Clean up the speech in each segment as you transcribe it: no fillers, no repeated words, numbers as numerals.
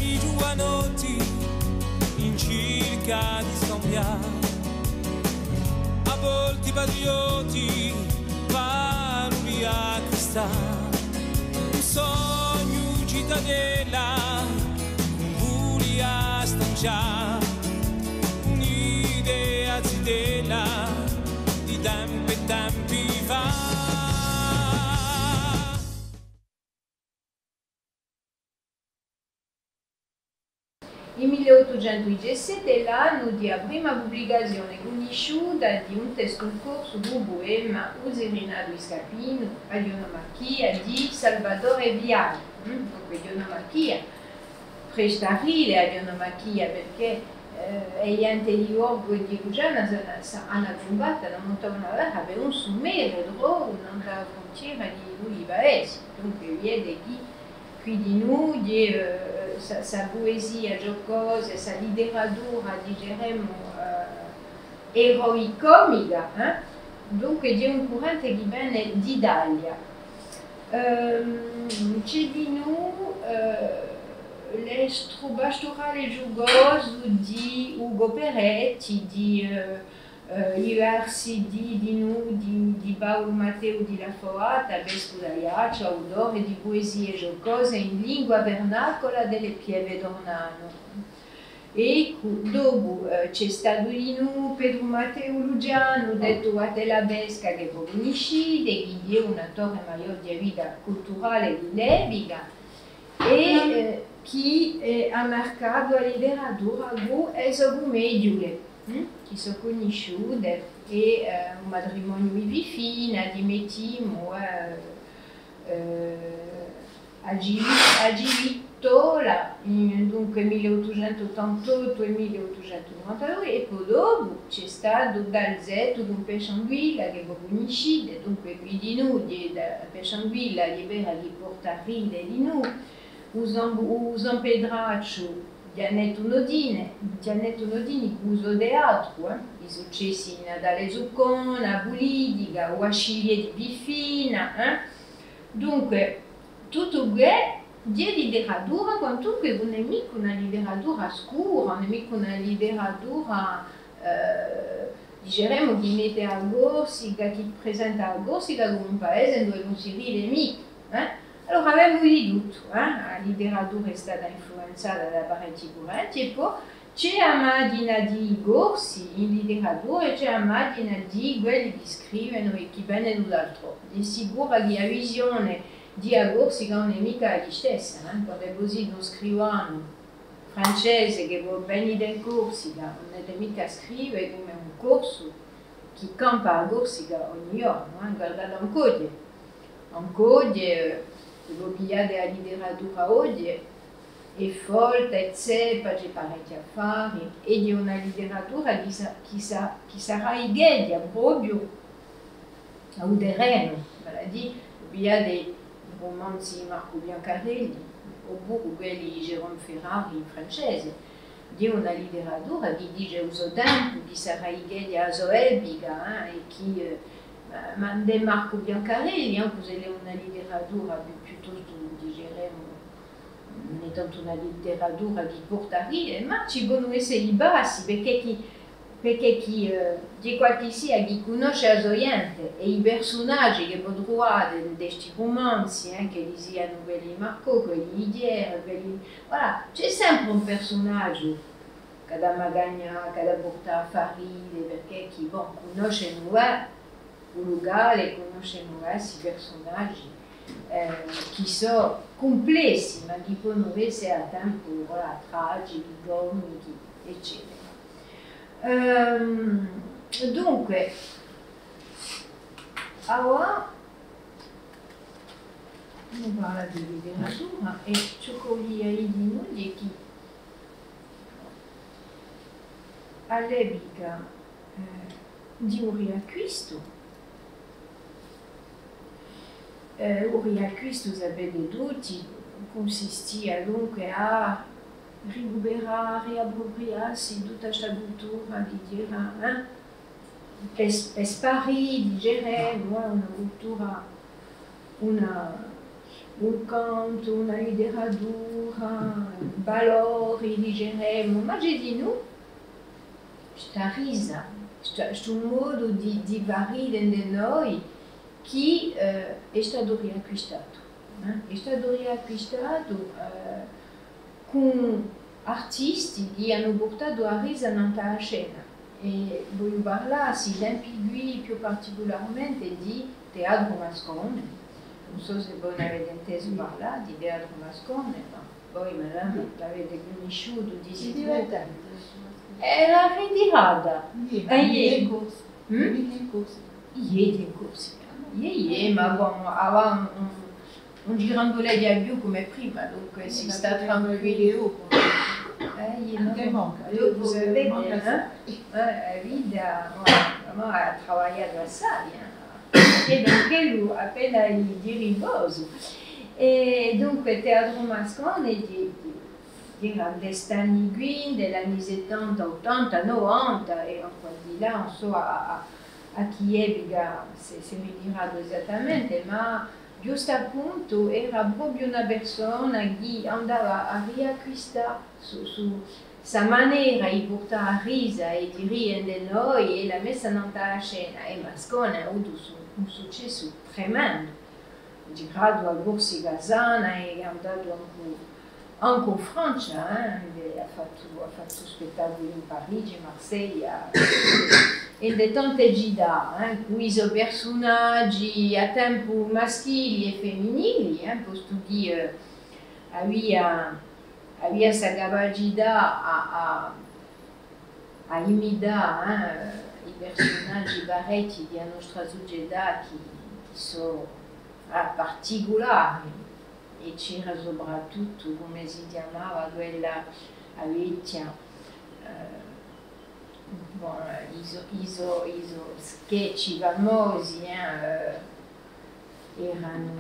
i giovanotti in cerca di scambiare, a volte patrioti paroli a cristallo, un sogno cittadella, un voli a stanciare, un'idea zitella di tempi e tempi fa. Il 1817 è l'anno della prima pubblicazione conosciuta di un testo in corso di un poema userinato in Scapino, a l'onomakia di Salvatore Viale. Dunque l'onomakia presta a ridere all'onomakia perché gli anteriori di Lugiana hanno trovato la montagna per un sommerso nella frontiera di due paesi. Dunque vede qui di noi sa poesia giocosa, sa letteratura, diremmo, eroicomica, dunque di un curante che viene d'Italia. C'è di noi l'estro pastorale giocoso di Ugo Peretti, di i versi di Paolo Matteo di La Foata, Vescovo d'Aiaccio, autore di poesie giocose in lingua vernacola delle Pieve d'Ornano. E dopo c'è stato di noi Pedro Matteo Lugiano, detto Atela Besca, che voi conoscete, che è un attore maggiore di vita culturale di Leviga, e che ha marcato la letteratura come mediule. Che sono conosciute e un matrimonio vivifino di Mettimo a Givittola, dunque 1888 e 1892, e poi dopo c'è stato Dalzetto di un Pescianvilla che voi conoscete, dunque qui di noi, da Pescianvilla, libera di Portaride di noi, San Pedraccio, Giannetto Nodini uso teatro, i successi in Natale Zuccona, Politica, o a Sciglie di Biffina, dunque tutto questo di letteratura, quanto che non è mica una letteratura scura, non è mica una letteratura, diremmo, che mette a Corsica, che presenta a Corsica come un paese dove non si ride mica. Allora abbiamo di tutto, la letteratura è stata influenzata da parenti currenti e poi c'è la macchina di corsi in letteratura e c'è la macchina di quelli che scrivono e che vengono dall'altro. Di sicuro che la visione di Corsica non è mica la stessa, quando è così uno scrivano francese che può venire da Corsica, non è mica scrivere come un corso che campa a Corsica ogni giorno, guardate Ancoglie, quello che ha della letteratura oggi è folta, è zeppa, c'è parecchi affari, e di una letteratura che sarà ighedia proprio a un terreno, vale a dire, via dei romanzi di Marco Biancarelli, oppure quelli di Jérôme Ferrari in francese, di una letteratura che dice uso tempo, che sarà ighedia a zoebica, e che de Marco Biancarelli, cos'è una letteratura piuttosto, diremmo, non è tanto una letteratura che porta a ridere, ma ci devono essere i bassi, perché chi di qualche sia chi conosce la gente e i personaggi che può trovare in questi romanzi, che li siano quelli di Marco, quelli di ieri, voilà, c'è sempre un personaggio che da magagna, che da portare a far ridere, perché chi conosce noi un lugar conoscendo questi personaggi che sono complessi, ma che possono essere a tempo tragici, comici, eccetera. Dunque, ora si parla di letteratura e ciò che voglio dire di noi è che all'epoca di un riacquisto, il riacquisto, sapete tutti, consistia dunque a recuperare, riappropriarsi tutta questa cultura di dire, per sparire, diremmo, una cultura, un canto, una letteratura, valori, digeremo, ma c'è di noi, sta risa, questo modo di varire dentro noi che è stato riacquistato. È stato riacquistato con artisti che hanno portato a risa nella scena. E voglio parlare, sì, d'Ampigui più particolarmente di teatro mascone. Non so se voi avete inteso parlare di teatro mascone, ma voi l'avete conosciuto di sicuro. Era ritirata. Ieri in corso. Ieri in corso. Ieri, ma bon, aveva un girandolet di più come prima, dunque si sta tranquillo. Vous savez, Vida vraiment a travaillé à ça, et donc elle a appena di riposo. E dunque teatro mascone di grandestani qui degli anni 70, 80, 90 e ancora di là, non so a Kiev se ritirato esattamente, ma giusto appunto era proprio una persona che andava a riacquistare su sa maniera di portare a risa e di ridere noi e la messa nella scena. E Mascone ha avuto un successo tremendo, girato a Borsi Gazana e è andato anche in Francia, ha fatto spettacoli in Parigi, Marsiglia e tante città, cui sono personaggi a tempo maschili e femminili, posto che aveva questa capacità a imitare i personaggi parecchi della nostra società che sono particolari. E c'era soprattutto, come si chiamava, quella vecchia, i sketch famosi, erano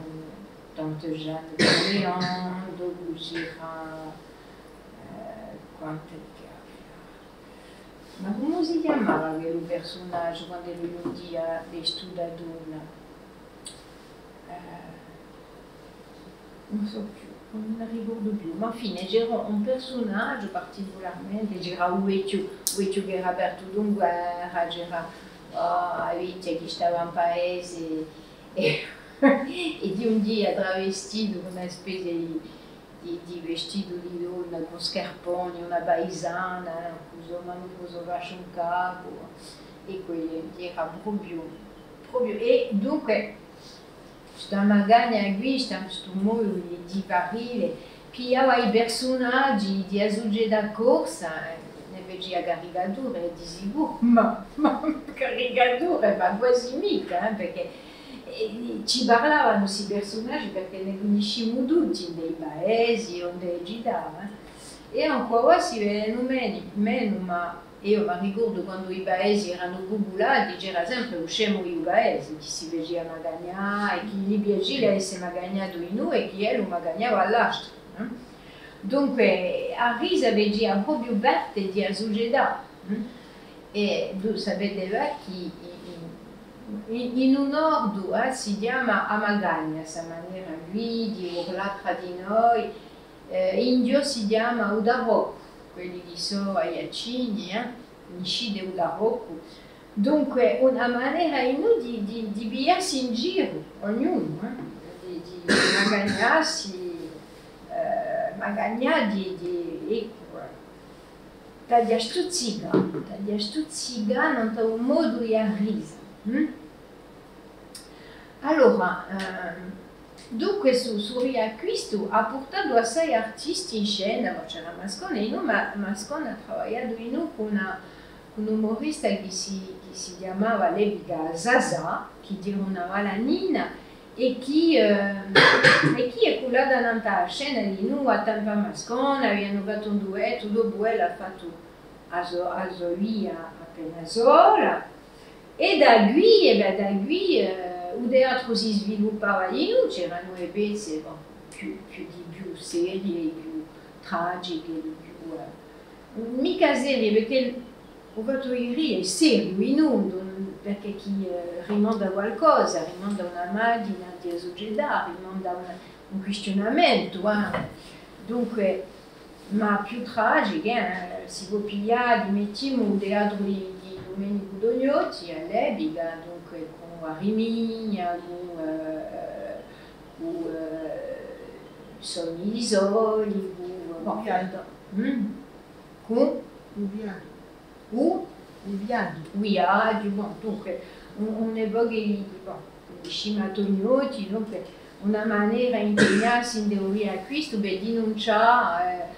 Tante Jeanne Léon, dove c'era, quante ma come si chiamava quel personaggio quando lui diceva di studiatura? Non so più, non mi ricordo più, ma alla fine c'era un personaggio particolarmente, c'era Uecchio che era per tutto in guerra, c'era Avicii che stava in paese e di un dia travestito con una specie di vestito di donna con scarponi, una paesana, cosa fascia in capo, e quelli era proprio, e dunque questa magagna qui, questo modo di parere, pigliava i personaggi di società corsa, ne faceva caricature di sicuro, ma caricature, ma quasi mica, perché ci parlavano questi personaggi perché ne conosciamo tutti dei paesi o delle città, e ancora si vedono meno, ma io mi ricordo quando i paesi erano popolati c'era sempre lo scemo di paesi che si faceva magagnare e chi gli piaceva essere magagnato in noi e chi lo magagnava all'altro. Dunque a risa vedeva proprio parte della società. E voi sapete che in un nord si chiama amagagna, questa maniera qui di urlare tra di noi, in Dio si chiama udarocco, quelli che sono ai accini, nisci di udarocco. Dunque una maniera in noi di pigliarsi in giro, ognuno, di magagnarsi, ecco, taglia stuzzica in un modo di risa. Allora, dunque su riacquisto ha portato assai artisti in scena, c'era Mascone, ma Mascone ha lavorato in noi con un umorista che si chiamava all'epoca Zaza, che dironava la Nina, e che è collata nella scena di noi a tempo Mascone, avevano fatto un duetto, dopo ella ha fatto a Zoia appena sola. E da qui il teatro si sviluppava di noi, c'erano le pezze più serie, più tragiche, mica serie, perché ho fatto ridere, è serio, in noi, perché chi rimonta a qualcosa, rimonta a una macchina di società, rimonta a un questionamento. Dunque, ma più tragiche, si può pigliare, mettiamo un teatro di Domenico Dognotti all'epoca, dunque con Arimigna, con Sogni di Soli, con Viaggio, bon, dunque un'epoca di Scimatognotti, dunque una maniera di impegnarsi in teoria a questo per denunciare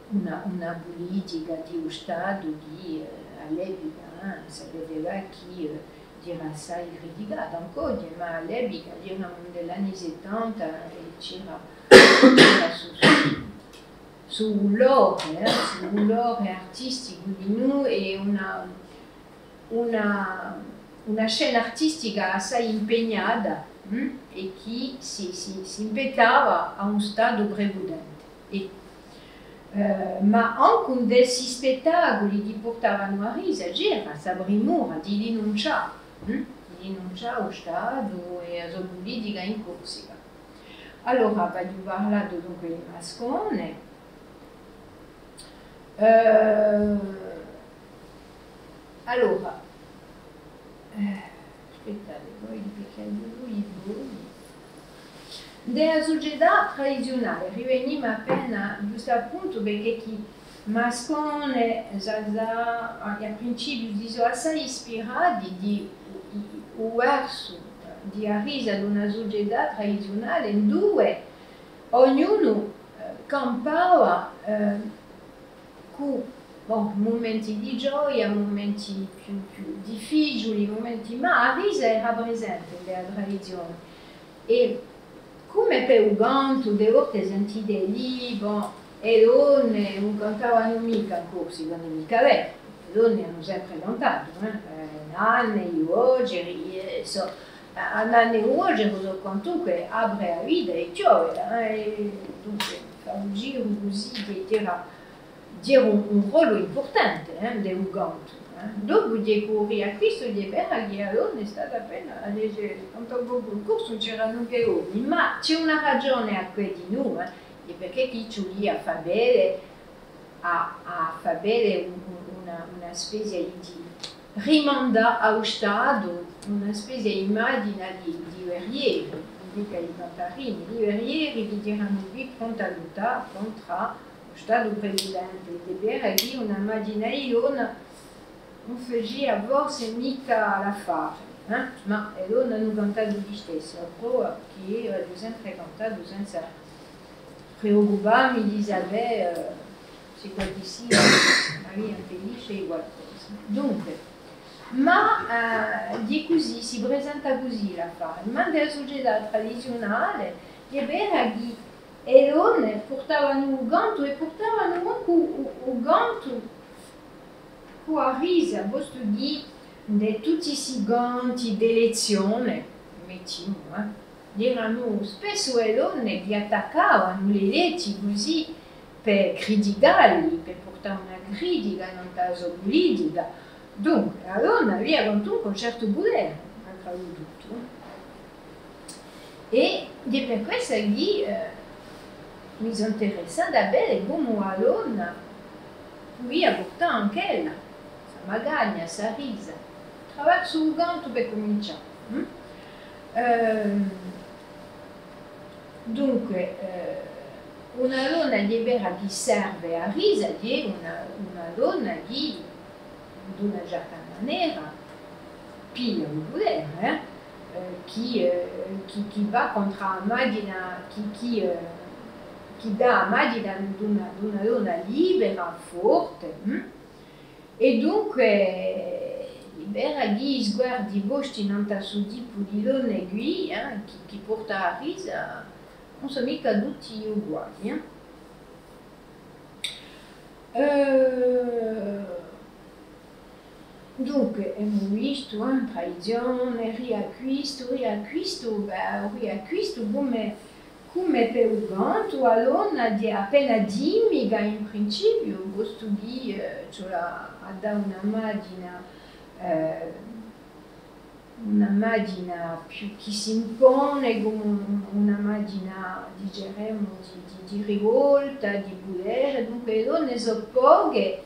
una politica di uno Stato che all'epoca sapeva chi era assai criticata ancora, ma all'epoca era degli anni 70 c'era sull'ore artistico di noi e una scena artistica assai impegnata e che si impegnava a un stato prevedente. Ma anche questi spettacoli che portavano a risa c'era questa premura di denunciare lo Stato e la sua politica in Corsica. Allora, abbiamo parlato dunque di Mascone. Allora, aspettate, poi perché lui della società tradizionale riveniamo appena giusto appunto perché chi Mascone, Zaza, a principi sono assai ispirati di verso di arrisa ad una società tradizionale in due ognuno campava con momenti di gioia, momenti più difficili, ma la risa era presente nella tradizione e come per un canto delle volte sentite lì, e le donne non cantavano mica in Corsica, non mica vero, le donne hanno sempre cantato, Nanne, Ruogeri, Nanne e Ruogeri sono quantunque apre la vita e piove, dunque fa un giro così che era un ruolo importante del canto. Dopo di correre a questo di vera che la donna è stata appena quanto poco il corso non c'erano che uomini, ma c'è una ragione a quel di noi, e perché chi ci lì a far bene una specie di rimanda allo Stato, una specie di immagine di guerrieri, mica di cantarini, di guerrieri che erano qui pronti a lottare contro lo Stato presidente, di vera che una immaginazione non faceva forse mica l'affare, ma le donne hanno cantato di stesso, a prova che hanno sempre cantato senza preoccuparmi di sapere se quel che sia Maria felice e qualcosa. Dunque, ma di così si presenta così l'affare, ma nella società tradizionale è vero che le donne portavano un ganto e portavano anche un ganto con la risa, posto di tutti questi ganti d'elezione, mettiamo, erano spesso le donne che attaccavano le leggi così per criticarli, per portare una critica in caso politica. Dunque, la donna aveva comunque un certo potere, tra tutto. E è per questo che mi sono interessata a vedere come la donna poteva portare anche ella, sa magagna, sa risa, attraverso un canto per cominciare. Dunque, una donna libera che serve a risa è una donna che, di una certa maniera, piglia un potere, chi va contro la macchina, chi dà la macchina di una donna libera, forte, e dunque libera gli sguardi vostri in un tipo di donne qui, chi porta a risa, non sono mica tutti uguali. Dunque, abbiamo visto tradizione, riacquisto come per un canto, la donna è appena dimiga in principio, posto di, cioè, ha dato una immagine una macchina più che si impone come una macchina, diremo, di rivolta, di potere, dunque le donne sono poche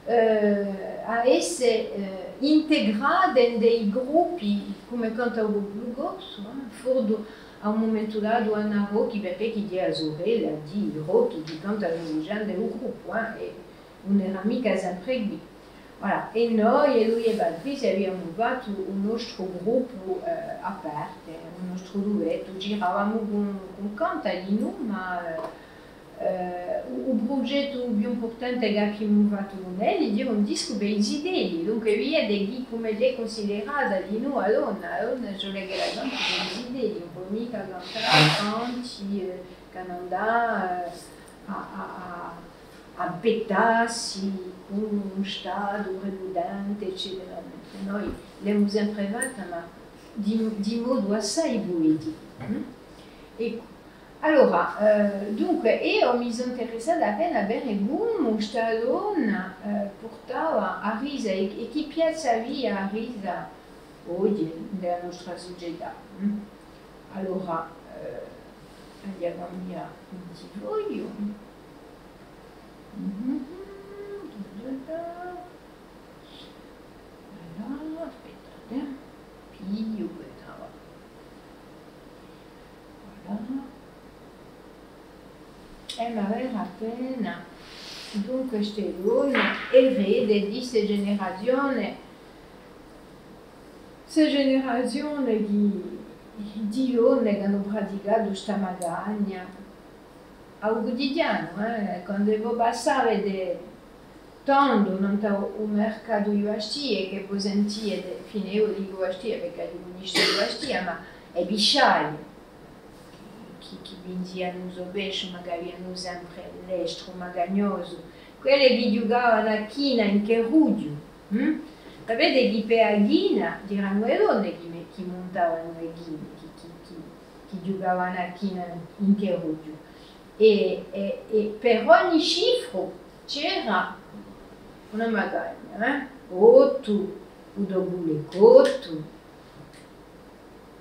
a essere integrate in dei gruppi come canta il Gorso, Fordo a un momento dato Anna Rocchi perché chi a sorella di Rocchi che cantano i gente del gruppo e non era mica sempre qui. Voilà. E noi, lui e Beatrice, abbiamo fatto un nostro gruppo aperto, un nostro duetto, giravamo con cantalino, ma un progetto più importante che abbiamo fatto con lei, è un disco per le idee, dunque via di come lei è considerata di noi a donna je legge la donna per le idee, un po' mica cantare, canti, cananda, a pettarsi con un stato rebudante, eccetera. Noi l'abbiamo sempre fatta, ma di modo assai poetico. Ecco. Allora, dunque, io mi sono interessata appena a vedere come un stallone portava a risa e chi piazza via a risa oggi nella nostra società. Allora, andiamo via un voglio. Allora, aspettate, piglio questa. Voilà. Ma aveva appena dunque queste donne erede di questa generazione di donne che hanno praticato questa magagna al quotidiano, quando devo passare tanto non un mercato di vestie che poi sentire finevo di vestie perché non mi sto vestie ma è bisciaio che venivano a pesce magari hanno sempre l'estro magagnoso quelle che giocavano a china in Cherudio sapete che per la china erano le donne che montavano le chine che giocavano a china in Cherudio e per ogni cifro c'era una magagna, 8, o dopo le 8,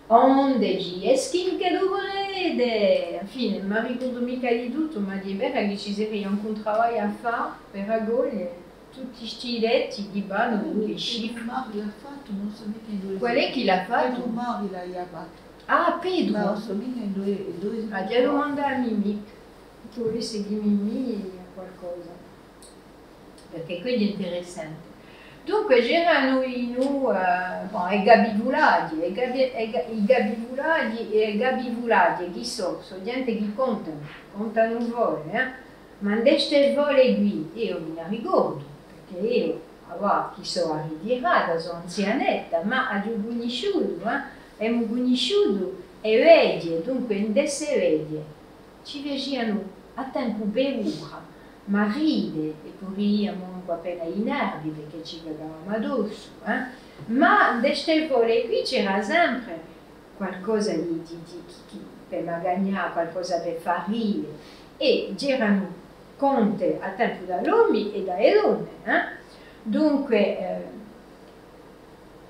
11, e skin che dovrete, infine, non mi ricordo mica di tutto, ma di vera che ci sarebbe un lavoro a fare per raccogliere tutti questi letti di vanno con le cifre. Mario l'ha fatto, non so mica in due. Qual è chi l'ha fatto? Pedro Mario l'ha fatto. Ah, Pedro! Non so mica in due. Ah, ti domanda a Mimì, tu volessi di Mimì qualcosa, perché quello è interessante. Dunque c'erano i gabivulati, i gabivulati chi sono gente che contano vole, ma in queste vole qui io me ne ricordo, perché io chi sono ritirata, sono anzianetta, ma ho conosciuto, abbiamo conosciuto e vedi, dunque in queste vedi ci facevano a tempo per ora, ma ride e corriamo appena i nervi perché ci cagavamo addosso, ma in queste vole qui c'era sempre qualcosa per guadagnare, qualcosa per far ride e c'erano conte a tempo da uomini e dalle donne. Dunque,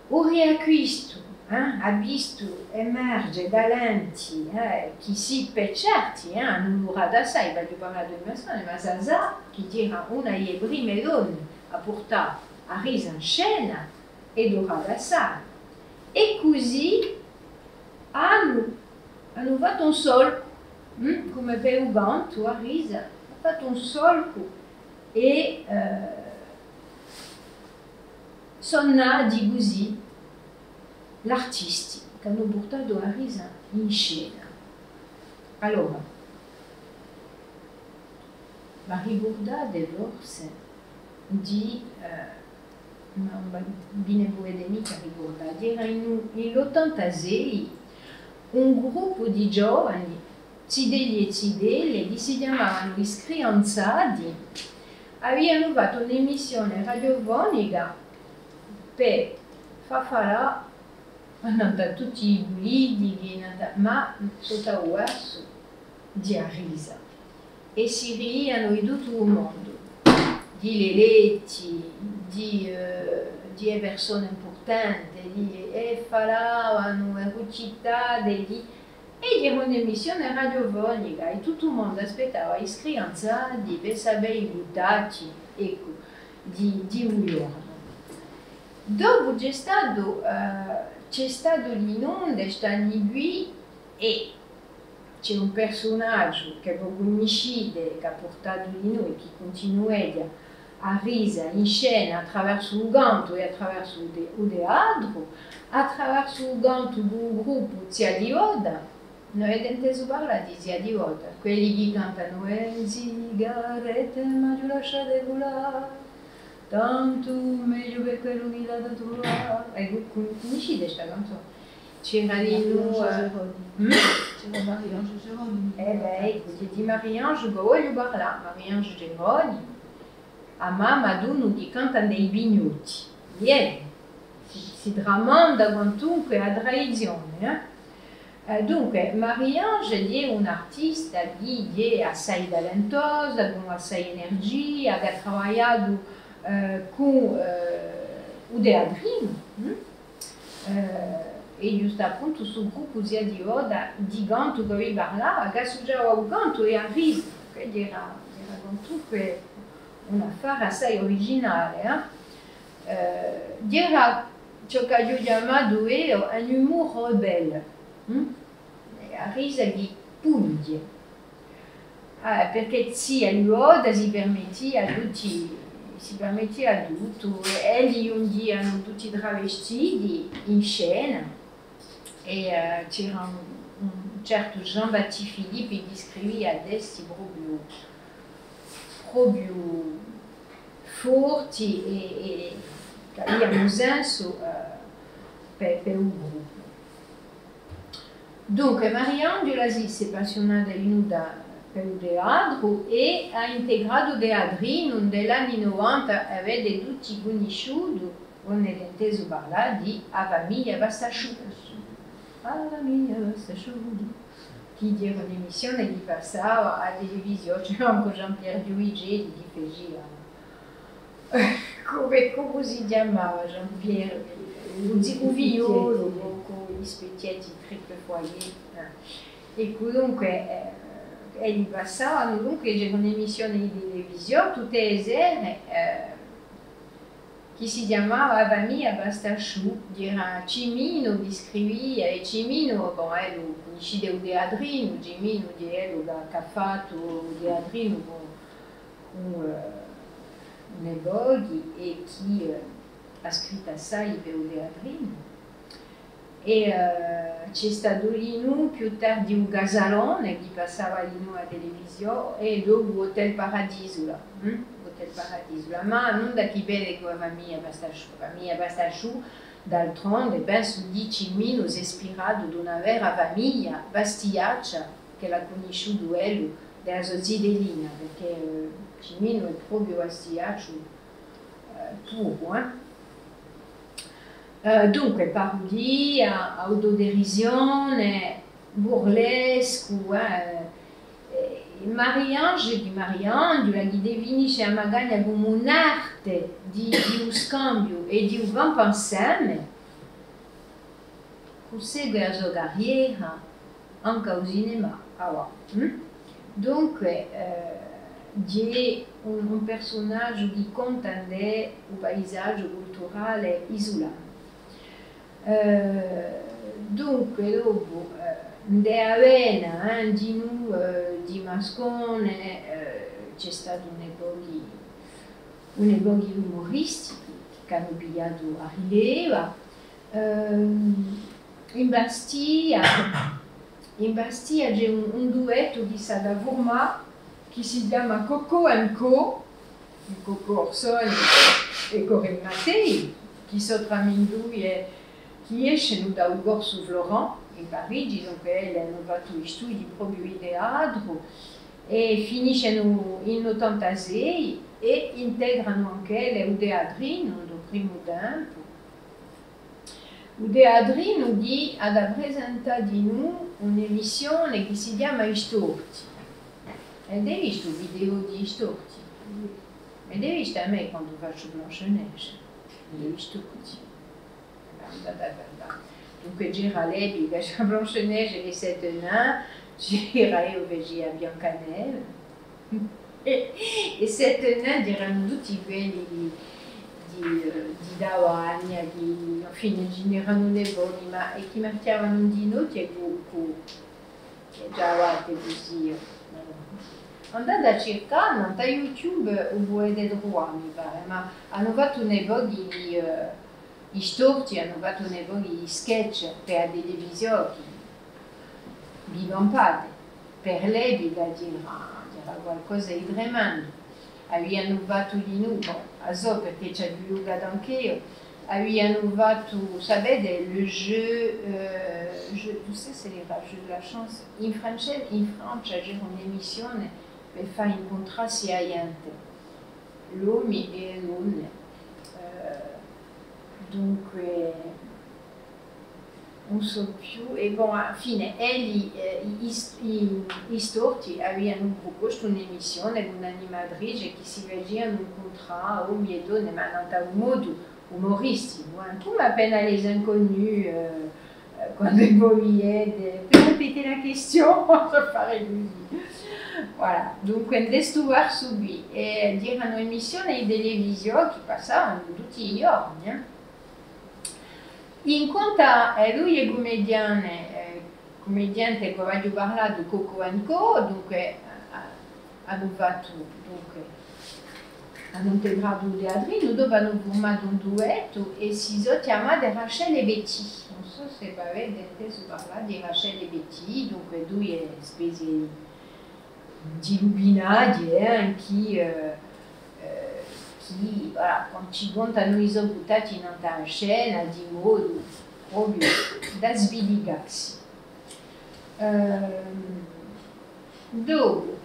un riacquisto ha visto emergere talenti che si per certi non durano assai, perché parlare di persone, ma Zaza che era una delle prime donne a portare a risa in scena e durano assai. E così hanno fatto un solco, come per un ganto a risa, hanno fatto un solco e sono nati così gli artisti che hanno portato a risa in scena. Allora, ma ricordate forse di, non vi potete mica ricordare, era nell'86 un gruppo di giovani, Zidelli e Zidelle, che si chiamavano Gli Scrianzati, avevano fatto un'emissione radiofonica per far fare a tutti i politici, ma sotto il verso di risa. E si riano di tutto il mondo, di Leletti, di di persone importanti, e parlavano, recitavano, e era un'emissione radiofonica e tutto il mondo aspettava iscrizioni per sapere i risultati, ecco, di un giorno. Dopo c'è stato l'inonde, stanno qui e c'è un personaggio che voi conoscete, che ha portato di noi, che continua a risa in scena attraverso il canto e attraverso il teatro, attraverso il canto del gruppo Zia di Oda. Noi abbiamo inteso parlare di Zia di Oda, quelli che cantano sigarette ma giù lasciate volare, tanto meglio per quello che l'ha dato là. Ecco, conoscete questa canzone? C'era di noi... C'era Marie-Ange Geroni. Ecco, di Marie-Ange che voglio parlare, Marie-Ange Geroni, a mamma d'uno che canta dei vignuti. Si tramanda quantunque a tradizione. Dunque, Marie-Ange è un'artista che è assai talentosa, con assai energia, che ha lavorato con il teatrino. E giusto appunto sul gruppo Zia di Oda di canto che vi parlava, che associava al canto e a riso, quindi era comunque un affare assai originale. Era ciò che io ho chiamato un humor rebelle, a risa di puglie, perché Zia di Oda si permetteva tutto, e un dia erano tutti travestiti in scena. E c'era un certo Jean-Baptiste Philippe che scriveva testi proprio forti e che avevano senso per il gruppo. Dunque Marie-Ange si è appassionata per il teatro e ha integrato il teatrino negli anni 90, avete tutti conosciuto, non è inteso parlare di A famiglia Bastasciù. A famiglia Bastasciù, che era un'emissione che passava alla televisione, c'era anche Jean-Pierre Duigé che faceva, come si chiamava Jean-Pierre? Un violo con gli specchietti triple foyer. E comunque gli passavano, dunque c'era un'emissione di televisione tutte le sere che si chiamava A famiglia Bastasciù, era Cimino che scriveva, e Cimino, lo conoscete il teatrino, Cimino che ha fatto il teatrino con Neboghi e chi ha scritto assai per il teatrino. E c'è stato lì più tardi un Gasalone che passava lì alla televisione e dopo Hotel Paradiso là. Hotel Paradiso là. Ma non da chi vede con la famiglia Bastasciù, d'altronde penso di Cimino si è ispirato ad una vera famiglia bastiaccia che l'ha conosciuto lui della sua zitellina, perché Cimino è proprio bastiaccio puro. Dunque parodia, autoderisione, burlesco, Marie-Ange di Marie-Ange la che definisce magari come un'arte di un scambio e di un gran insieme, prosegue la sua carriera anche al cinema. Dunque c'è un personaggio che contende il paesaggio culturale isolano. Dunque dopo de Avena, di Nu, di Mascone c'è stato un'epoca umoristici che hanno pigliato a rileva. In Bastia c'è un duetto che sta da formare che si chiama Coco & Co, il Coco Orsoni e Corinne Mattei, che sono tra due che escono dal Corso Florent in Parigi, dunque hanno fatto gli studi proprio di teatro e finiscono in 86 e integrano anche il teatrino del primo tempo. Il teatrino ha presentato di noi un'emissione che si chiama I Storti. Ed hai visto il video di Storti? Ed hai visto a me quando faccio Blanche-Neige? le istuti. Dunque gira lei, c'è Blanche-Neige e les 7 nains, gira io vedi a Biancaneve. E 7 nains diranno tutti quelli di Dawagna, alla fine generano le voli, ma e chi mettiavano un dino che già guardate così. Andate a cercare, da YouTube voi vedete qua, mi pare, ma hanno fatto un evoghi i storti, hanno fatto un evoghi di sketch per la televisione, bivampate, per lei dirà qualcosa di tremendo. Abbiamo fatto di nuovo, perché c'è du yoga anch'io, abbiamo fatto, sapete, le jeu, tu sais, c'est les jeux de la chance. In Francia c'è un'emissione per fare incontrare sia gente, l'uomo e le donne. Dunque, non so più, e bon, alla fine, i storti avevano proposto un'emissione con un'animatrice che si vedevano incontrare uomini e donne, ma in un modo umoristico, come appena les inconnus, quando voi vedete, per répéter la question, per fare così. Voilà, dunque questo verso qui, e c'erano emissioni di televisione che passavano tutti i giorni. In conta, lui è commediante che voglio parlare di Coco & Co, dunque hanno fatto, hanno integrato le Adrien, dopo hanno formato un duetto e si chiama Rachel e Betty. Non so se avete inteso parlare di Rachel e Betty, dunque due spese di lubinati chi, voilà, quando ci contano i buttati in una scena di modo proprio da sbiligarsi. Dopo,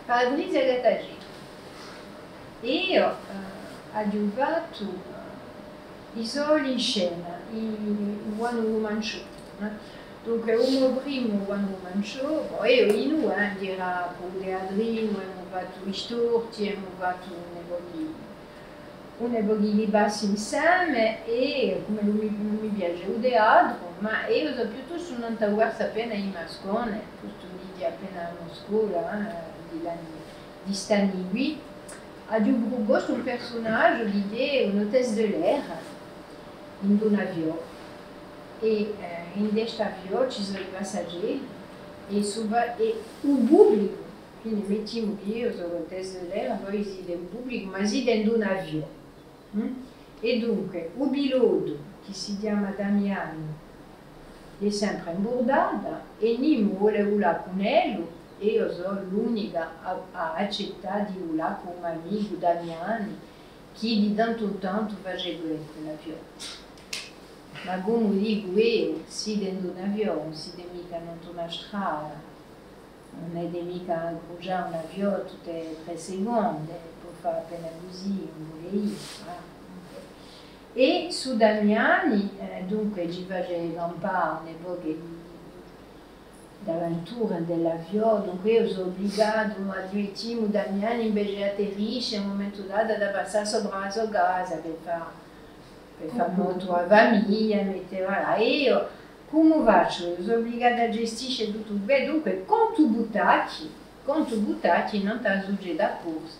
Patrizia Gattagini. Io ho fatto i soli in scena, il One Woman Show. Dunque, uno primo One Woman Show, poi io dirà con le Adrien, abbiamo fatto i storti, abbiamo fatto un evoghi di bassi insieme e come non mi piace un teatro, ma io so piuttosto non ti guardo appena in Mascone, questo di appena a scuola, di stani qui, ha proposto un personaggio di un'hôtesse de l'air in un avion. E in questo avion ci sono i passeggeri e il pubblico, quindi mettiamo che io sono l'hôtesse de l'air, poi siete un pubblico, ma siete in un avion. E dunque, il pilota, che si chiama Damiano, è sempre imbordato e non vuole volare con lui e io sono l'unica a accettare di volare con un amico Damiano che di tanto in tanto faceva l'avione. Ma come dico io, siete in un avione, siete mica in una strada, non è mica già un avione tutte le 3 secondi, può fare appena così, non vuole io. E su Damiani, dunque ci faceva un po' un'epoca d'avventura dell'avione, dunque io sono obbligato a dire Damiani invece atterrisce a un momento dato da passare sopra la sua casa per fare molto a famiglia, voilà. E io come faccio? Io sono obbligata a gestire tutto bene, dunque conto buttati non ti succede a corsa.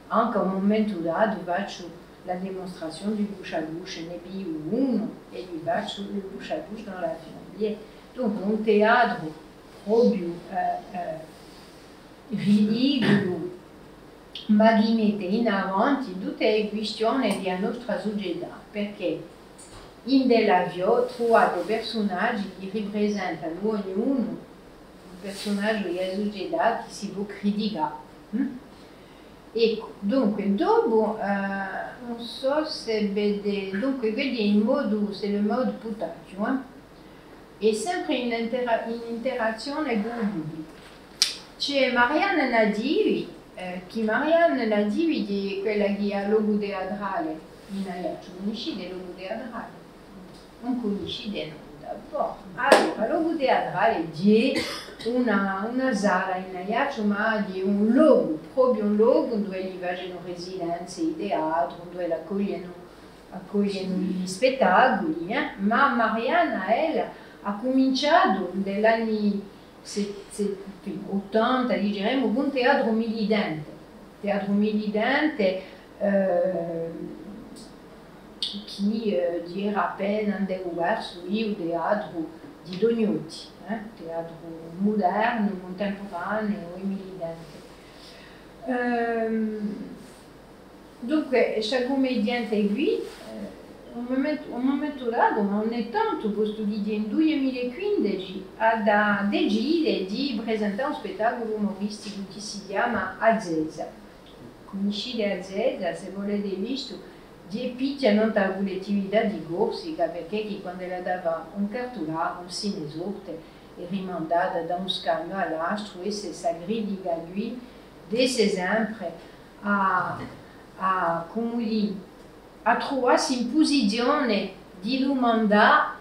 Anche a un momento dato faccio la dimostrazione di bouche à bouche, ne più uno e gli faccio il bouche à bouche dans l'avion. Dunque un teatro proprio ridicolo, ma che mette in avanti tutte le questioni della nostra società, perché in dell'avione trovate personaggi che rappresentano ognuno un personaggio della società che si può criticare. Ecco, dunque, dopo, non so se vede, dunque, vedi il modo, c'est le mode putaggio, è sempre in interazione con il pubblico. C'è Marianne Nadivi, che Marianne Nadivi è quella che ha logo teatrale in Ajaccio, conoscete il logo teatrale? Non conoscete, no? Allora, logo teatrale è una sala in Ajaccio, ma di un logo, proprio un logo dove gli facciano residenze di teatro, dove l'accogliano accogliendo gli spettacoli, ma Mariana, ha cominciato negli anni 80, diremo, con teatro militante. Teatro militante che era appena andato il teatro di Dognotti, teatro moderno, contemporaneo e militante. Dunque, questa commediante qui, un momento dato, non tanto, posto che nel 2015 ha deciso di presentare un spettacolo umoristico che si chiama Azzezza. Conoscete Azzezza, se volete visto, di picchia non da collettività di Corsica, perché quando la dava un cartolare, un cinesorte, è rimandata da un scagno all'altro e se s'aggredica lui, desse sempre a trovarsi in posizione di domandare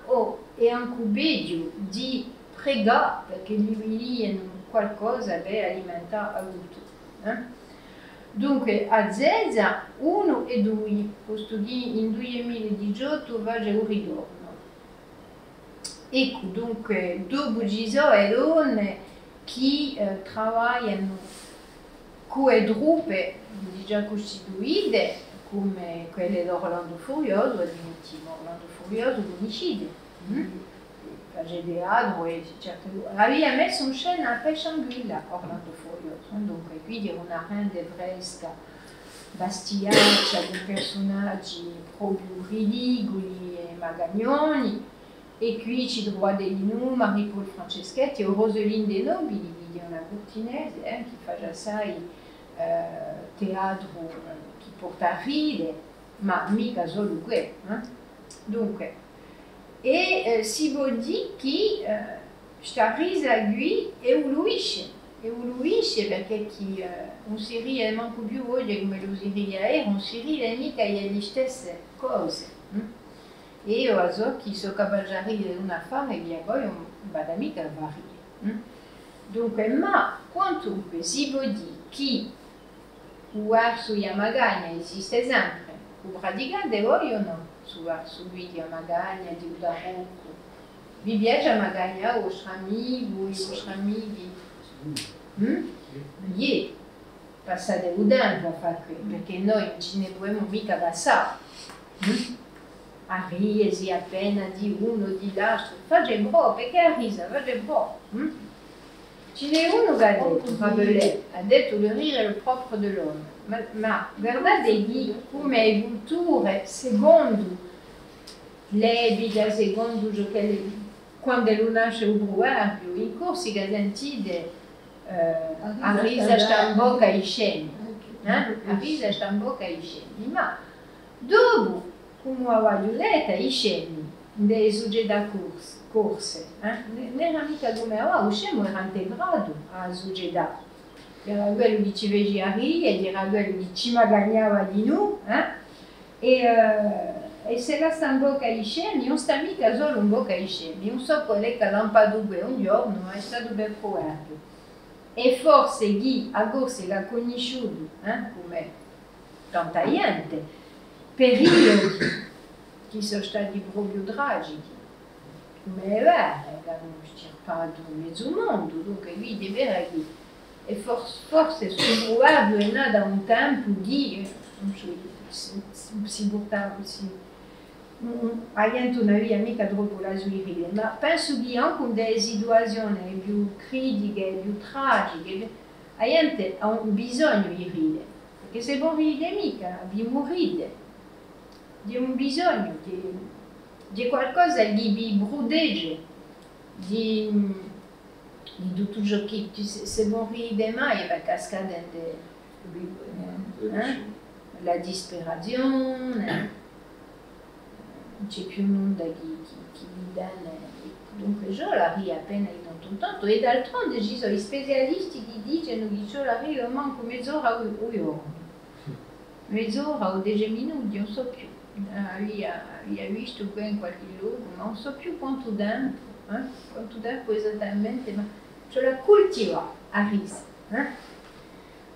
e anche peggio di pregare perché gli qualcosa per alimentare a tutto. Dunque a Zezza 1 e 2, posto che in 2018 va un ritorno. Ecco, dunque, dopo Gisò e donne che lavorano con le truppe già costituite, come quelle di Orlando Furioso, l'ultimo Orlando Furioso, conoscete? Face teatro e certo. Aveva messo in scena a Pescianguilla Orlando Furioso, dunque quindi una rende fresca, bastiaccia di personaggi proprio ridicoli e magagnoni, e qui ci trovate di noi Marie-Paul Franceschetti o Roseline De Nobili, di una cortinese, che fa già assai teatro che porta a ridere, ma mica solo quello. Dunque, e si vuol dire che sta risa qui è uluisce perché chi non si ride manco più oggi come lo si ride ieri, non si ride mica le stesse cose. E io a so che sono capace di ridere una fare e poi non vado mica a ridere. Dunque, ma quanto si vuol dire che il verso Yamagana esiste sempre, lo praticate voi o no? Su lui di Yamagana, di Udaroko. Vi piace Yamagana, i vostri amici, voi, i vostri amici? Ieri, passate un tempo a fare qui, perché noi non ce ne dobbiamo mica passare. A risi appena di uno di l'altro, fate un po', perché a risa, fate un po'. Ce n'è uno che ha detto, Rabelais, ha detto il rire è il proprio dell'uomo, ma guardate lì come culture, secondo l'ebita, secondo ciò che quando lo nasce un proverbio, in Corsica sentite a risa sta in bocca ai scemi, a risa sta in bocca ai scemi, ma dopo, come avevo detto, i scemi, dei società corse, non era mica come aveva, il scemo era integrato alla società. Era quello che ci faceva ridere, era quello che ci magagnava di noi, e se la sta in bocca ai scemi, non sta mica solo in bocca ai scemi, non so quelle che l'hanno padute un giorno, è stato per provato. E forse chi a Corse l'ha conosciuto, come tanta gente, periodi che sono stati proprio tragici, come è vero, che hanno stirpato mezzo mondo, dunque qui è vero che e forse sul probabile è nato da un tempo di si portava a gente non aveva mica troppo la suirile, ma penso che anche in delle situazioni più critiche, più tragiche, la gente ha bisogno di ridere, perché se non ride mica, abbiamo ridere. Abbiamo bisogno di qualcosa di brudegge, di tutto ciò che se non ride mai va cascare la disperazione, non c'è più nulla che mi dà. Dunque io la rio appena in tanto e d'altronde ci sono gli specialisti che dicono che io la rio manco mezz'ora o giorno, mezz'ora o 10 minuti, non so più. Aveva visto qui in qualche luogo, ma non so più quanto tempo esattamente, ma ce la coltiva a risa.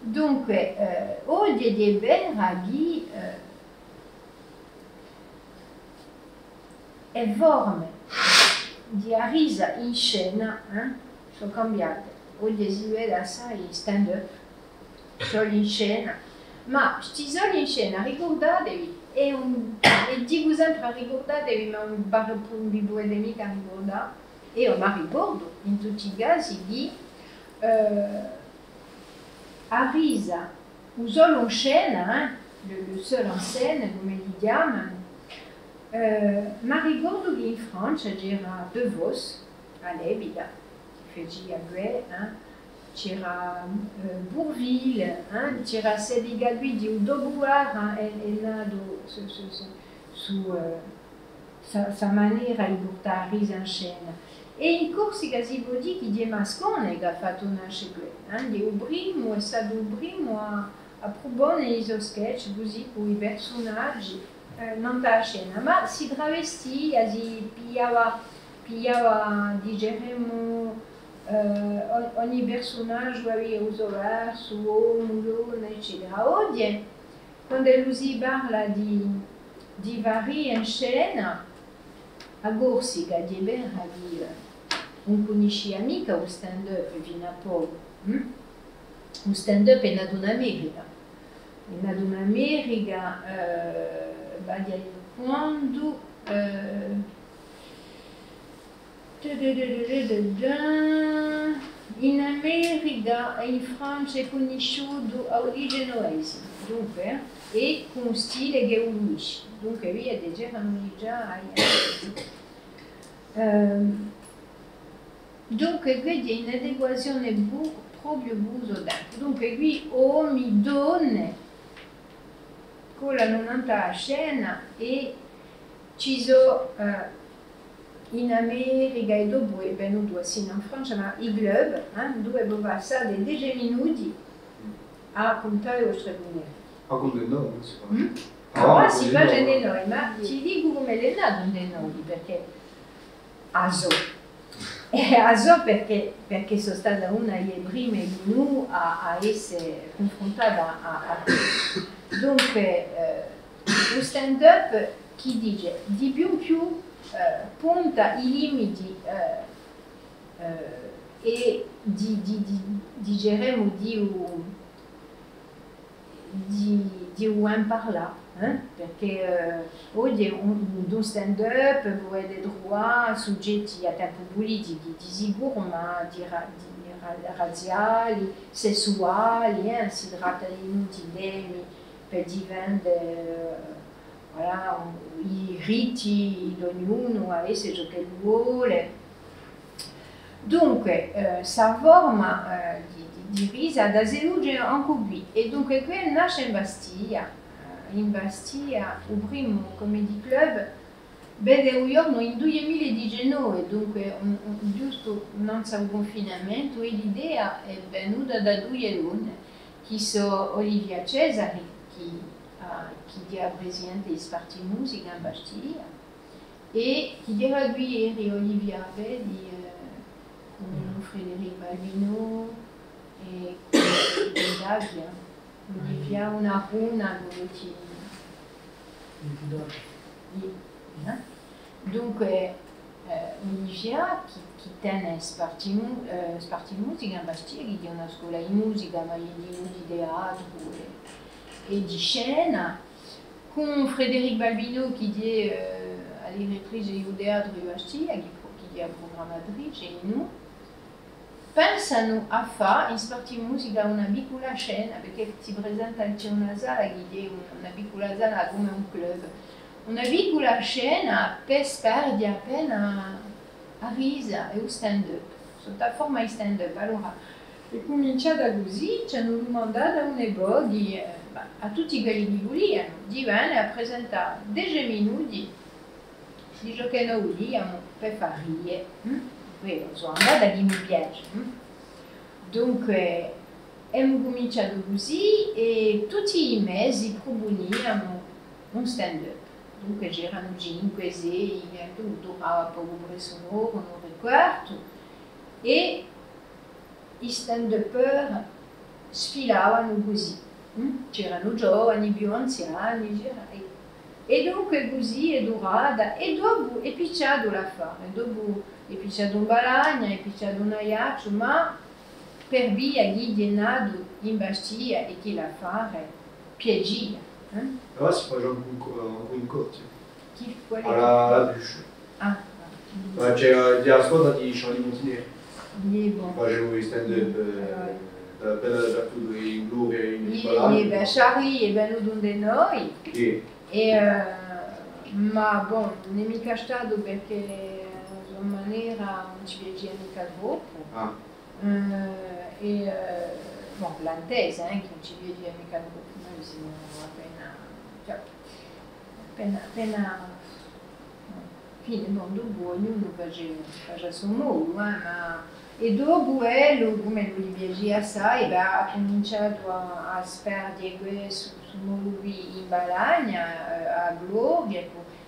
Dunque, oggi è vero che forme di risa in scena sono cambiate. Oggi si vede assai stand-up, solo in scena, ma questi soli in scena, ricordatevi, e dico sempre ricordatevi, ma non vi dovete mica ricordare, e io mi ricordo in tutti i casi di a risa, o solo in scena, le seul en scène, come li chiamano, ma ricordo che in Francia c'era De Vos, a Lebida, che faceva Gue, c'era Bourville, c'era Sediga lui di Udobuar, è nato su sa maniera di portare risa in scena. E in Corsica si può dire che è Mascone che ha fatto nascere Gue, è stato il primo a proporre i suoi sketch così con i personaggi non da scena, ma si travestiva, si pigliava diciamo, ogni personaggio aveva uso verso, mulone, eccetera. Oggi, quando lui si parla di vari in scena, a Corsica di Berra non conosce mica lo stand-up fino a poco. Lo stand-up è nato in America. È nato in America quando in America e in Francia è conosciuto a origine oesi, dunque, e con stile che unisce. Dunque, via c'erano già dunque, quindi è un'adeguazione proprio buso dentro. Dunque, qui uomini, donne, collano a scena e ci sono in America e dopo è venuto sì in Francia, ma i club, dove può passare 10 minuti a contare lo strabunere. Ah, con dei nomi, sicuramente. Ah, si fa dei nomi, ma ti dico come è nato dei nomi, perché ASO. ASO perché sono stata una delle prime di noi a essere confrontata a questo. Dunque, lo stand-up, chi dice, di più in più punta i limiti e diremo di un parla, perché oggi un stand-up può avere droit a soggetti a tempo politici, di sicuro, ma di razziali, sessuali, si tratta di molti temi per difendere voilà, i riti di ognuno, a essere ciò che vuole. Dunque, sa forma di risa da svolgere anche qui. E dunque qui nasce in Bastiglia. In Bastiglia, il primo comedy club, vede un giorno in 2019, dunque giusto non c'è un confinamento, e l'idea è venuta da due donne, che sono Olivia Cesari, che era presidente di Sparti Musica in Bastiglia, e che era lui eri Olivia Vedi con Frédéric Balbino e con Davia. Olivia una dove ci... Dunque Olivia che tiene Sparti Musica in Bastiglia, che è una scuola di musica, ma di teatro e di scena, con Frédéric Balbino che è la direttrice di teatro di Bastiglia, che è la programmatrice, e noi pensano a fare in Sparti Musica una piccola scena, perché si presenta c'è una sala che è una piccola sala come un club, una piccola scena per sperdi appena a risa e un stand-up, sotto forma di stand-up. Allora, è cominciata così, ci hanno domandato un'epoca a tutti quelli che volevano di venire a presentare 10 minuti di ciò che noi vogliamo per fare ridere. Quello sono andata che mi piace. Dunque abbiamo cominciato così e tutti i mesi proponiamo un stand-up. Dunque c'erano 5, 6, durava poco presso un'ora, un'ora e quarto, e i stand-upper sfilavano così. C'erano giovani, più anziani, E dunque così è durata, e dopo è picciato la fare, dopo è picciato un balagna, è picciato un aiaccio, ma per via chi è nato in Bastia e chi la fare piegia. Là, c'est pas genre une côte. Chi qual è? Alla bûche. Ah, C'è di ascolta di Charlie Montinet. bon. Faceva i stand-up appena dappertutto in gloria e in Charlie è venuto da noi. Sì. Ma bon, non è mica stato perché a sua maniera non ci piaceva mica troppo. Bon, l'intesa, che non ci piaceva mica troppo, noi siamo appena fine, bon, dopo ognuno faceva il suo modo, ma e dopo come lui piaceva assai, ha cominciato a sperdere su modo in Balagna, a Gloria,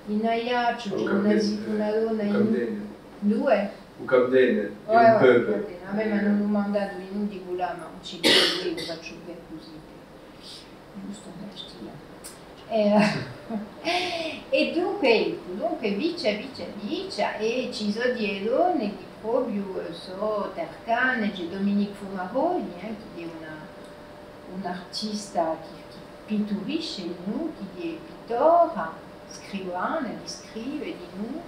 in Aiaccio, c'è una donna in due. Un Camden, Un pub. A me mi hanno mandato in un di là, ma non ci credo, io faccio per così. Giusto e dunque vicia, e ci sono delle donne che proprio sono Tercane, c'è Dominique Fumaroli, che è un artista che pittorisce di noi, che è pittora, scrivana, che scrive di noi,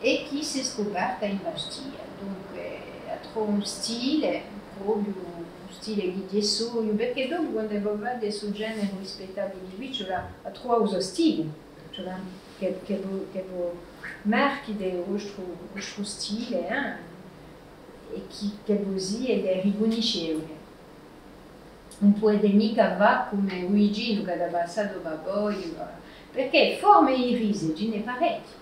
e che si è scoperta in Bastia. Dunque ha trovato un stile, proprio un stile che è suo, perché dopo quando aveva dei suoi generi rispettabili di qui, ha trovato uno stile, cioè che marchi del vostro stile, e che così è riconoscibile. Non può mica va come Luigi che ha passato da poi, perché forme i risi, ce n'è parecchie.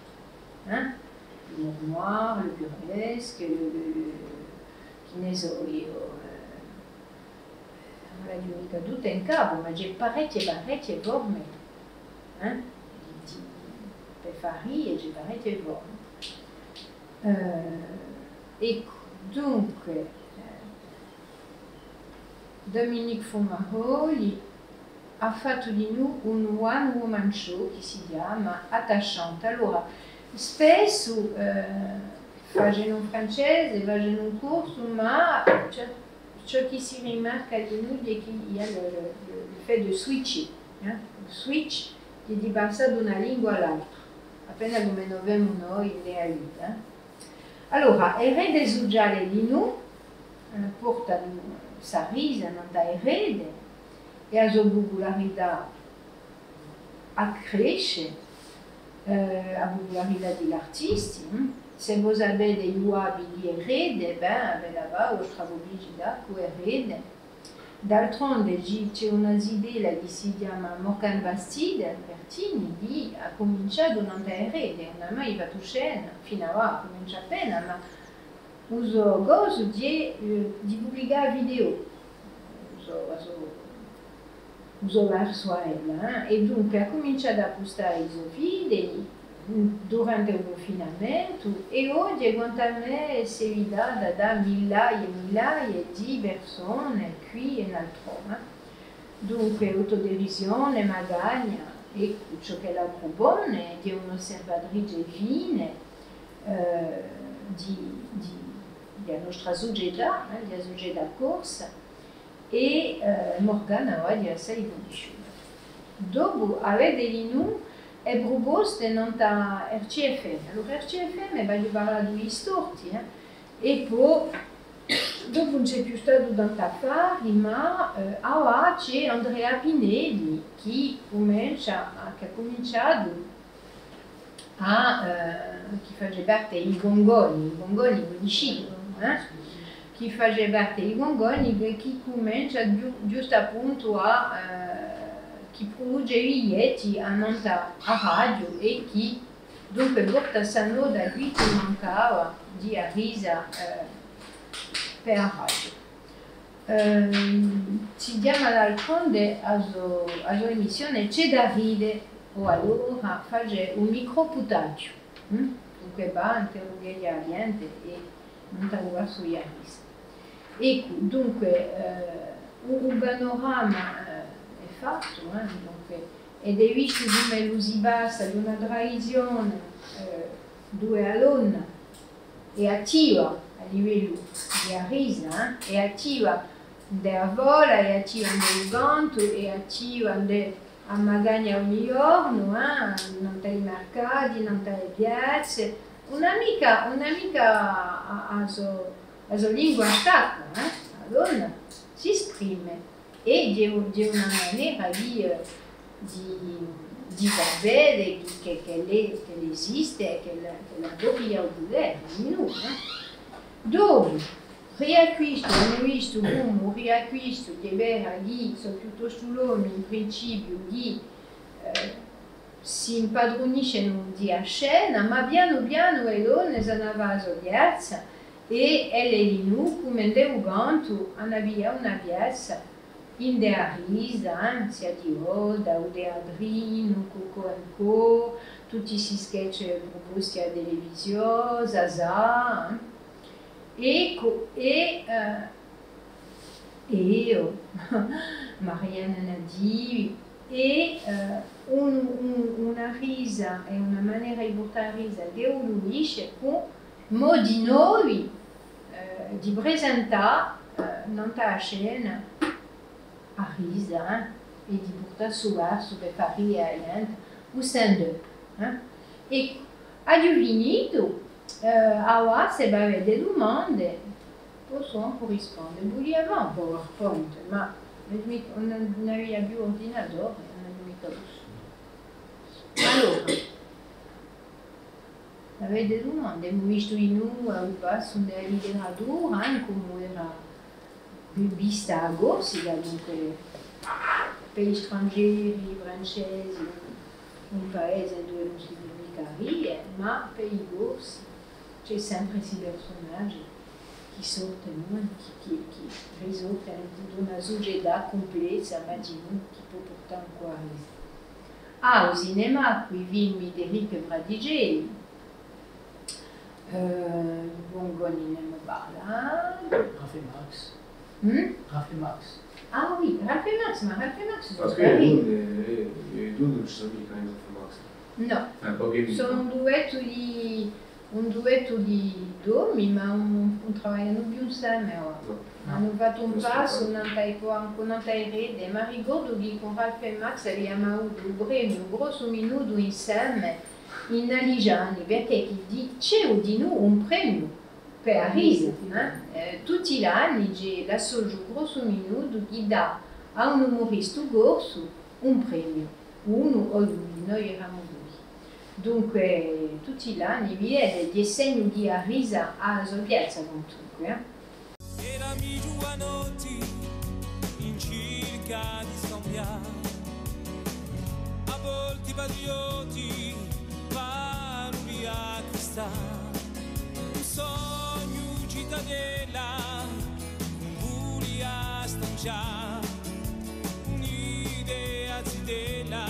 Le noir, le burlesque, che ne so io, non l'ho mica tutte in capo, ma c'è parecchie forme. Per fare c'è parecchie forme. Ecco, dunque, Dominique Fumaroli ha fatto di noi un one woman show che si chiama Attachante. Allora, spesso facendo in francese, facendo in corso, ma ciò che si rimarca di noi è che il y a le fait de switch, il switch che è di passare da una lingua all'altra, appena come lo vediamo noi in realtà. Allora, il re des uggiali di noi porta sa risa, non da erede, e la sua popolarità accresce, la popolarità degli artisti. Se voi avete degli abili erede, ben, là-bas, vostra pubblicità con erede. D'altronde c'è una idea che si chiama Morgan Bastide, Bertini, che ha cominciato non da erede, non ha mai fatto scena, fino a ora comincia appena, ma uso cosa di pubblicare video, uso verso ella, e dunque ha cominciato a postare i suoi video durante il confinamento e oggi quanto a me si è data da migliaia e migliaia di persone qui e altrove. Dunque autoderisione, magagna, e ciò che la propone di un'osservatrice fine della nostra società, della società corsa, e Morgana oggi assai conosciuta. Dopo avete di noi e proposte non da RCFM. Allora RCFM va a parlare di storti, e poi dopo non c'è più stato tanto affari, ma ora c'è Andrea Pinelli che ha cominciato che faceva parte i gongoni conosciuti, che faceva parte i gongoni, che comincia giusto appunto che produce biglietti a radio e che dunque porta sa noda qui che mancava di risa per la radio. Si chiama d'altronde a sua emissione C'è da ridere, o allora fare un microputaggio, dunque va interrogare la gente e non trovare sui risa. Ecco, dunque un panorama fatto, dunque ed hai visto come lui si basa di una tradizione dove la donna è attiva a livello di Arisa, è attiva della vola, è attiva del canto, è attiva a magari ogni giorno, nei mercati, nelle piazze, un'amica a sua lingua stacca, la donna si esprime e di una maniera di far vedere che esiste e che la doppia potere in noi. Dove hanno visto come un riacquisto di vera lì, soprattutto l'uomo in principio, si impadroniscono di scena, ma piano piano le donne si hanno vaso piazza e le di come un canto hanno via una piazza in della risa, sia di Oda, o di Adrino, Coco Co, tutti questi sketch proposti a televisione, Zazà, e io, Mariana Nadi, e una risa e una maniera di portare risa che unisce con modi nuovi di presentare nella scena a risa e di portare su per fare ridere o stand-up. E abbiamo finito, ora se va a avere delle domande, possiamo rispondere. Vogliamo un PowerPoint, ma non aveva più ordinatore, non abbiamo mica lo. Allora, avete delle domande? Abbiamo visto in noi al passo della letteratura, come era vista a Corsica, dunque per gli stranieri francesi, un paese dove non si mica rie, ma per i corsi c'è sempre questi personaggi che sortono, che risolvono una società complessa, ma di noi che può portare ancora a risa. Al cinema, qui film di Enrico Bradicelli, Bongoni nel Bala. Raffi Max. Raffi Max. Ah oui, Raffi Max, ma Raffi Max Parce che i due non ci sono mica in Raffi Max. No, sono un duetto di domi, ma non lavorano più insieme ora. Hanno fatto un passo, non hai rete, ma ricordo che con Raffi Max abbiamo avuto un premio, un grosso minuto insieme in Aligiani, perché c'è di noi un premio per la risa. Tutti gli anni c'è l'associo grosso minuto che dà a un umorista corso un premio, uno o due, noi eravamo due. Dunque tutti gli anni viene di segni di risa a piazza con tutto. Erami giovanotti in cerca di scambiare, a volte patrioti vanno via a cristare, un sogno cittadella, un buio a stanciare, un'idea zitella.